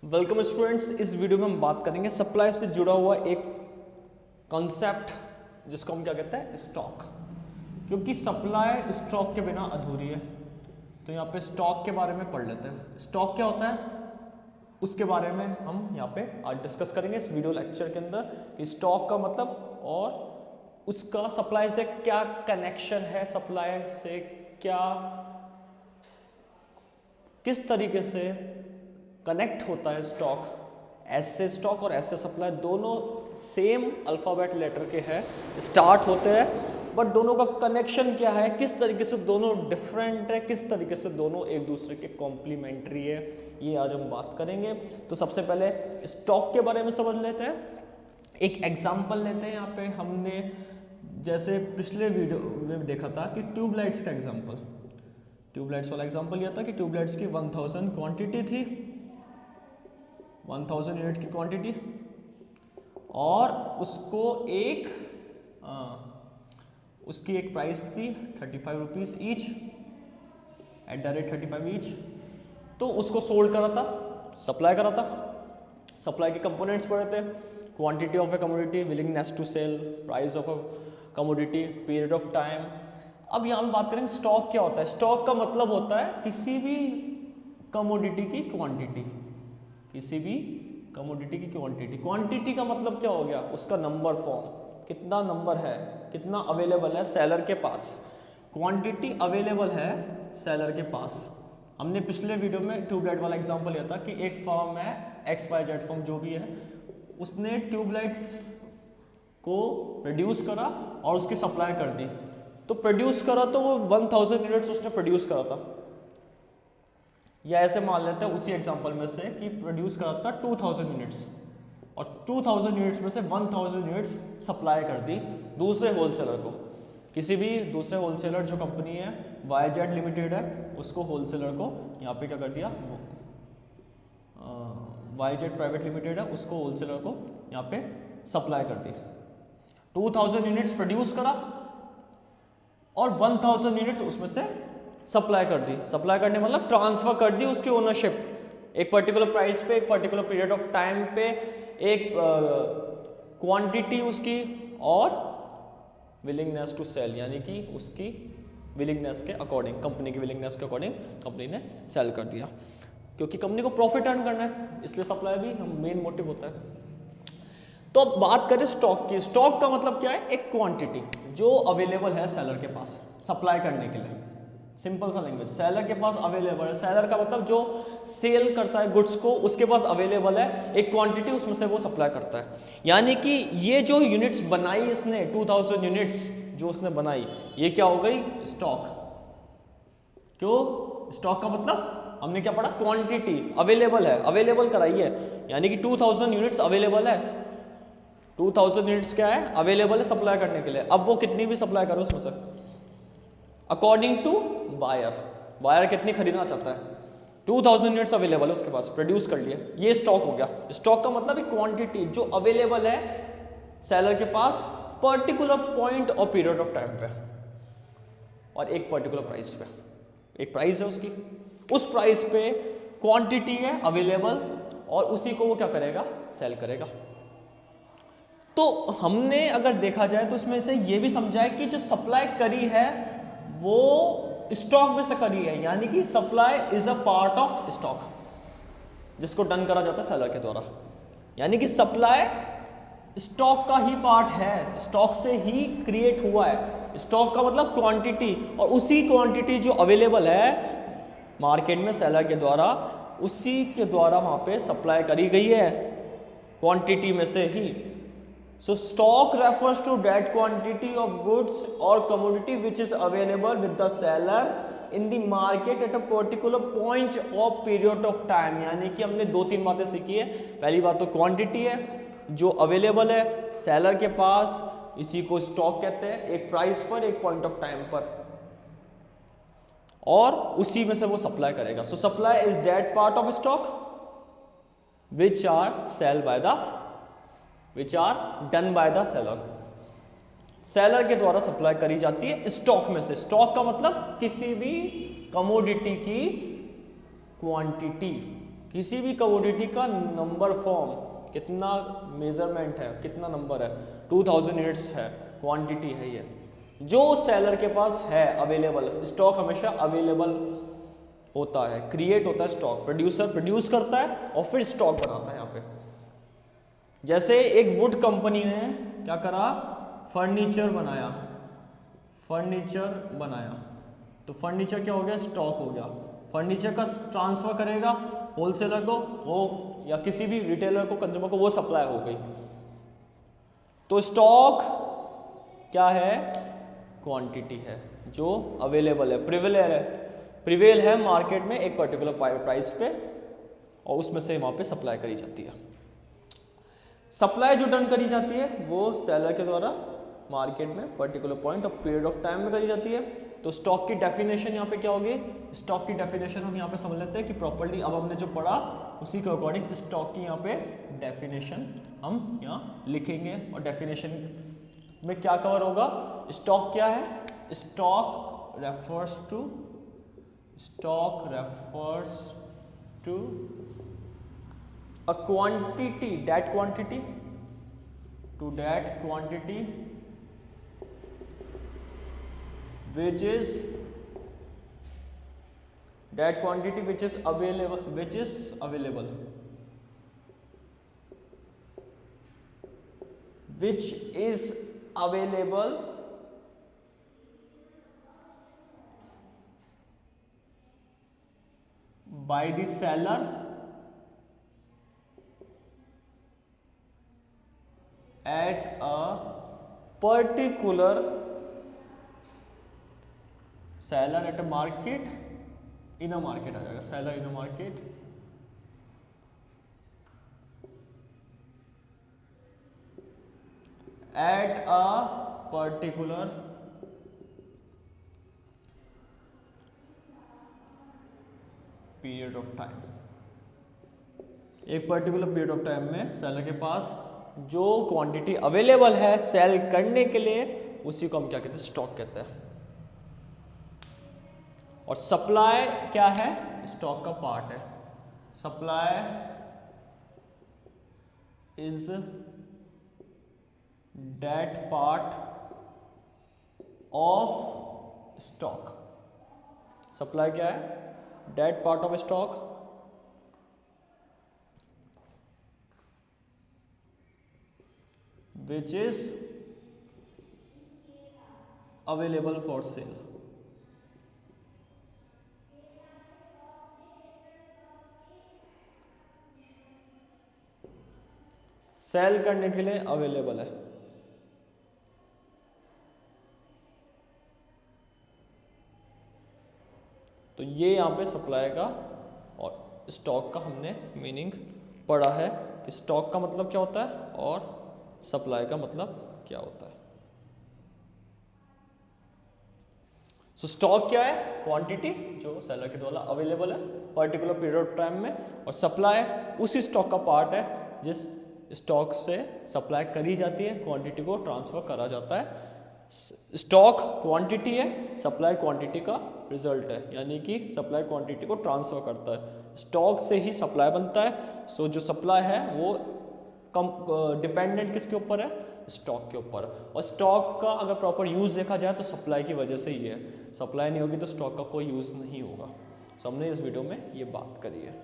Welcome students. इस video में हम बात करेंगे सप्लाई से जुड़ा हुआ एक कॉन्सेप्ट जिसको हम क्या कहते हैं, स्टॉक। क्योंकि सप्लाई स्टॉक के बिना अधूरी है, तो यहाँ पे स्टॉक के बारे में पढ़ लेते हैं। स्टॉक क्या होता है उसके बारे में हम यहाँ पे आज डिस्कस करेंगे इस वीडियो लेक्चर के अंदर कि स्टॉक का मतलब और उसका सप्लाई से क्या कनेक्शन है, सप्लाई से क्या किस तरीके से कनेक्ट होता है स्टॉक। ऐसे स्टॉक और ऐसे सप्लाई दोनों सेम अल्फ़ाबेट लेटर के हैं, स्टार्ट होते हैं, बट दोनों का कनेक्शन क्या है, किस तरीके से दोनों डिफरेंट है, किस तरीके से दोनों एक दूसरे के कॉम्प्लीमेंट्री है, ये आज हम बात करेंगे। तो सबसे पहले स्टॉक के बारे में समझ लेते हैं। एक एग्जाम्पल लेते हैं। यहाँ पे हमने जैसे पिछले वीडियो में देखा था कि ट्यूबलाइट्स का एग्जाम्पल, ट्यूबलाइट्स वाला एग्जाम्पल यह था कि ट्यूबलाइट्स की 1000 क्वांटिटी थी, 1000 यूनिट की क्वांटिटी, और उसको उसकी एक प्राइस थी 35 rupees each, at the rate 35 each. तो उसको सोल्ड करा था, सप्लाई करा था। सप्लाई के कंपोनेंट्स पड़े थे, quantity of a commodity, willingness to sell, price of a commodity, period of time. अब यहाँ हम बात करेंगे स्टॉक क्या होता है। स्टॉक का मतलब होता है किसी भी कमोडिटी की क्वांटिटी, किसी भी कमोडिटी की क्वांटिटी। क्वांटिटी का मतलब क्या हो गया, उसका नंबर फॉर्म, कितना नंबर है, कितना अवेलेबल है सेलर के पास। क्वांटिटी अवेलेबल है सेलर के पास। हमने पिछले वीडियो में ट्यूबलाइट वाला एग्जांपल लिया था कि एक फर्म है XYZ फर्म जो भी है, उसने ट्यूबलाइट को प्रोड्यूस करा और उसकी सप्लाई कर दी। तो प्रोड्यूस करा तो वो 1000 यूनिट्स उसने प्रोड्यूस करा था, या ऐसे मान लेते हैं उसी एग्जांपल में से कि प्रोड्यूस करा था 2000 यूनिट्स, और 2000 यूनिट्स में से 1000 यूनिट्स सप्लाई कर दी दूसरे होलसेलर को। किसी भी दूसरे होलसेलर जो कंपनी है YZ लिमिटेड है, उसको होलसेलर को यहाँ पे क्या कर दिया, YZ प्राइवेट लिमिटेड है, उसको होलसेलर को यहाँ पे सप्लाई कर दी। 2000 यूनिट्स प्रोड्यूस करा और 1000 यूनिट्स उसमें से सप्लाई कर दी। सप्लाई करने मतलब ट्रांसफर कर दी उसकी ओनरशिप, एक पर्टिकुलर प्राइस पे, एक पर्टिकुलर पीरियड ऑफ टाइम पे, एक क्वांटिटी उसकी, और विलिंगनेस टू सेल, यानी कि उसकी विलिंगनेस के अकॉर्डिंग, कंपनी की विलिंगनेस के अकॉर्डिंग कंपनी ने सेल कर दिया। क्योंकि कंपनी को प्रॉफिट अर्न करना है, इसलिए सप्लाई भी मेन मोटिव होता है। तो अब बात करें स्टॉक की। स्टॉक का मतलब क्या है, एक क्वांटिटी जो अवेलेबल है सेलर के पास सप्लाई करने के लिए। सिंपल सा लैंग्वेज, सेलर के पास अवेलेबल है। सेलर का मतलब जो सेल करता है गुड्स को, उसके पास अवेलेबल है एक क्वांटिटी, उसमें से वो सप्लाई करता है। यानी कि ये जो यूनिट्स बनाई इसने, 2000 यूनिट्स जो उसने बनाई, ये क्या हो गई, स्टॉक। क्यों स्टॉक का मतलब, हमने क्या पढ़ा, क्वांटिटी अवेलेबल है, अवेलेबल कराई है, यानी कि 2000 यूनिट्स अवेलेबल है। 2000 यूनिट्स क्या है, अवेलेबल है सप्लाई करने के लिए। अब वो कितनी भी सप्लाई करो उसमें से, अकॉर्डिंग टू बायर, बायर कितनी खरीदना चाहता है, 2000 यूनिट्स अवेलेबल है उसके पास, प्रोड्यूस कर लिए, ये स्टॉक हो गया। स्टॉक का मतलब एक क्वांटिटी जो अवेलेबल है सेलर के पास पर्टिकुलर पॉइंट और पीरियड ऑफ टाइम पे, और एक पर्टिकुलर प्राइस पे। एक प्राइस है उसकी, उस प्राइस पे क्वांटिटी है अवेलेबल, और उसी को वो क्या करेगा, सेल करेगा। तो हमने अगर देखा जाए तो इसमें से ये भी समझा है कि जो सप्लाई करी है वो स्टॉक में से करी है, यानी कि supply is a part of stock, जिसको डन करा जाता है सेलर के द्वारा। यानी कि सप्लाई स्टॉक का ही पार्ट है, स्टॉक से ही क्रिएट हुआ है। स्टॉक का मतलब क्वांटिटी, और उसी क्वांटिटी जो अवेलेबल है मार्केट में सेलर के द्वारा, उसी के द्वारा वहां पे सप्लाई करी गई है क्वांटिटी में से ही। So stock refers to that quantity of goods or commodity which is available with the seller in the market at a particular point or period of time। यानी कि हमने दो तीन बातें सीखी है। पहली बात तो क्वांटिटी है जो अवेलेबल है सेलर के पास, इसी को स्टॉक कहते हैं, एक प्राइस पर, एक पॉइंट ऑफ टाइम पर, और उसी में से वो सप्लाई करेगा। So supply is that part of stock which are sell by the which are done by the seller। Seller के द्वारा सप्लाई करी जाती है स्टॉक में से। स्टॉक का मतलब किसी भी कमोडिटी की क्वांटिटी, किसी भी कमोडिटी का नंबर फॉर्म, कितना मेजरमेंट है, कितना नंबर है, 2000 यूनिट्स है, क्वांटिटी है ये, जो सेलर के पास है अवेलेबल। स्टॉक हमेशा अवेलेबल होता है, क्रिएट होता है स्टॉक, प्रोड्यूसर प्रोड्यूस करता है और फिर स्टॉक बनाता है। यहाँ पे जैसे एक वुड कंपनी ने क्या करा, फर्नीचर बनाया, तो फर्नीचर क्या हो गया, स्टॉक हो गया। फर्नीचर का ट्रांसफर करेगा होलसेलर को, वो या किसी भी रिटेलर को, कंज्यूमर को, वो सप्लाई हो गई। तो स्टॉक क्या है, क्वांटिटी है जो अवेलेबल है, प्रिवेल है मार्केट में एक पर्टिकुलर प्राइस पे, और उसमें से वहां पे सप्लाई करी जाती है। सप्लाई जो डन करी जाती है वो सेलर के द्वारा मार्केट में particular point of period of time में करी जाती है। तो स्टॉक की डेफिनेशन यहाँ पे क्या होगी, स्टॉक की डेफिनेशन हम यहाँ पे समझ लेते हैं कि प्रॉपर्ली अब हमने जो पढ़ा उसी के अकॉर्डिंग स्टॉक की यहाँ पे डेफिनेशन हम यहाँ लिखेंगे। और डेफिनेशन में क्या कवर होगा, स्टॉक क्या है, stock refers to a quantity, that quantity which is available by the seller at a particular seller at a market, in a market आ जाएगा, seller in a market at a particular period of time, एक particular period of time में seller के पास जो quantity available है cell करने के लिए, उसी को हम क्या कहते हैं, स्टॉक कहते हैं। और सप्लाई क्या है, स्टॉक का पार्ट है। Supply is that part of stock. Supply क्या है, that part of stock which is available for sale। Sell करने के लिए अवेलेबल है। तो ये यहाँ पे सप्लाई का और स्टॉक का हमने मीनिंग पढ़ा है कि स्टॉक का मतलब क्या होता है और सप्लाई का मतलब क्या होता है। सो स्टॉक क्या है, क्वांटिटी जो सेलर के द्वारा अवेलेबल है पर्टिकुलर पीरियड ऑफ टाइम में, और सप्लाई उसी स्टॉक का पार्ट है जिस स्टॉक से सप्लाई करी जाती है, क्वांटिटी को ट्रांसफर करा जाता है। स्टॉक क्वांटिटी है, सप्लाई क्वांटिटी का रिजल्ट है, यानी कि सप्लाई क्वांटिटी को ट्रांसफर करता है। स्टॉक से ही सप्लाई बनता है। सो जो सप्लाई है वो डिपेंडेंट किसके ऊपर है, स्टॉक के ऊपर। और स्टॉक का अगर प्रॉपर यूज देखा जाए तो सप्लाई की वजह से ही है। सप्लाई नहीं होगी तो स्टॉक का कोई यूज नहीं होगा। सो हमने इस वीडियो में ये बात करी है।